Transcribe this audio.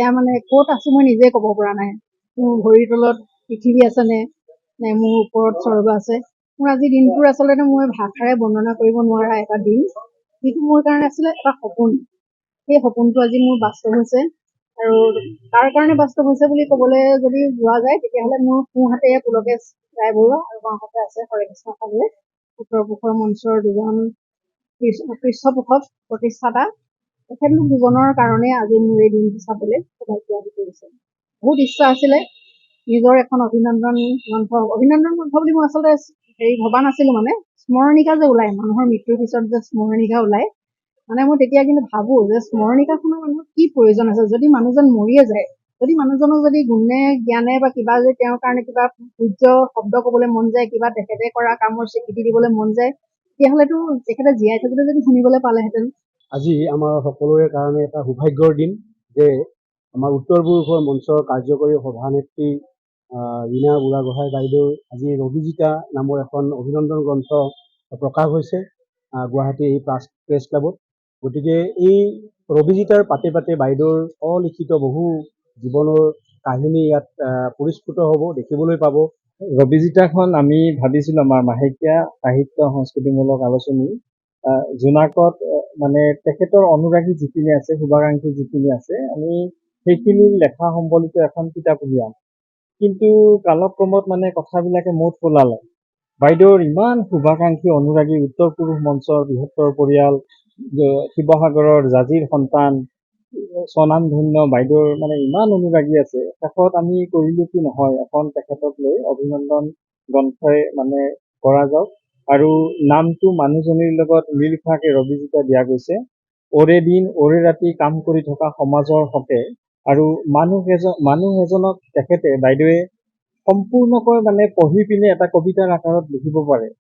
এতিয়া মানে ক'ত আছো মই নিজে ক'ব পৰা নাই। মোৰ ভৰিৰ তলত পৃথিৱী আছেনে নে মোৰ ওপৰত স্বৰ্গ আছে। মোৰ আজি দিনটোৰ আচলতে মই ভাষাৰে বৰ্ণনা কৰিব নোৱাৰা এটা দিন, যিটো মোৰ কাৰণে আছিলে এটা সপোন। সেই সপোনটো আজি মোৰ বাস্তৱ হৈছে, আৰু তাৰ কাৰণে বাস্তৱ হৈছে বুলি ক'বলৈ যদি যোৱা যায় তেতিয়াহ'লে মোৰ সোঁহাতে পুলকেশ ৰায়বৰুৱা আৰু বাওঁহাতে আছে হৰে কৃষ্ণ ঠাকুৰে, উত্তৰ পূবৰ মঞ্চৰ দুজন পৃষ্ঠপোষক প্ৰতিষ্ঠাতা। তেখেতলোক দুজনৰ কাৰণে আজি মোৰ এই দিনটো চাবলৈ সৌভাগ্য আহি পৰিছে। বহুত ইচ্ছা আছিলে নিজৰ এখন অভিনন্দন গ্ৰন্থ বুলি মই আচলতে ভবা নাছিলো। মানে স্মৰণিকা যে ওলাই, মানুহৰ মৃত্যুৰ পিছত যে স্মৰণিকা ওলাই, মানে মই তেতিয়া কিন্তু ভাবো যে স্মৰণিকাখনৰ মানুহৰ কি প্ৰয়োজন আছে। যদি মানুহজন মৰিয়ে যায়, যদি মানুহজনক যদি গুণে জ্ঞানে বা কিবা যদি তেওঁৰ কাৰণে কিবা পূজ্য শব্দ কবলৈ মন যায়, কিবা তেখেতে কৰা কামৰ স্বীকৃতি দিবলৈ মন যায়, তেতিয়াহ'লেতো তেখেতে জীয়াই থাকোতে যদি শুনিবলৈ পালেহেঁতেন। আজি আমাৰ সকলোৰে কাৰণে এটা সৌভাগ্যৰ দিন যে আমাৰ উত্তৰ পূবৰ মঞ্চৰ কাৰ্যকৰী সভানেত্ৰী ৰীণা বুঢ়াগোহাঁই বাইদেউৰ আজি ৰবিজিতা নামৰ এখন অভিনন্দন গ্ৰন্থ প্ৰকাশ হৈছে গুৱাহাটী এই প্ৰেছ ক্লাবত। গতিকে এই ৰবিজিতাৰ পাতে পাতে বাইদেউৰ অলিখিত বহু জীৱনৰ কাহিনী ইয়াত পৰিস্ফুট হ'ব, দেখিবলৈ পাব। ৰবিজিতাখন আমি ভাবিছিলোঁ আমাৰ মাহেকীয়া সাহিত্য সংস্কৃতিমূলক আলোচনী জোনাকত মানে তেখেতৰ অনুৰাগী যিখিনি আছে, শুভাকাংক্ষী যিখিনি আছে, আমি সেইখিনি লেখা সম্বলিত এখন কিতাপ উলিয়াম। কিন্তু কালক্ৰমত মানে কথাবিলাকে মূৰত পেলালে। বাইদেউৰ ইমান শুভাকাংক্ষী অনুৰাগী, উত্তৰ পূব মঞ্চৰ বৃহত্তৰ পৰিয়াল, শিৱসাগৰৰ জাজিৰ সন্তান, স্বনামধন্য বাইদেউৰ মানে ইমান অনুৰাগী আছে। শেষত আমি কৰিলোঁ কি নহয়, এখন তেখেতক লৈ অভিনন্দন গ্ৰন্থই মানে কৰা যাওক, আৰু নামটো মানুহজনীৰ লগত মিল খোৱাকে ৰবিজিতা দিয়া গৈছে। ওৰে দিন ওৰে ৰাতি কাম কৰি থকা সমাজৰ হকে, আৰু মানুহ এজনক তেখেতে বাইদেৱে সম্পূৰ্ণকৈ মানে পঢ়ি পিনে এটা কবিতাৰ আকাৰত লিখিব পাৰে।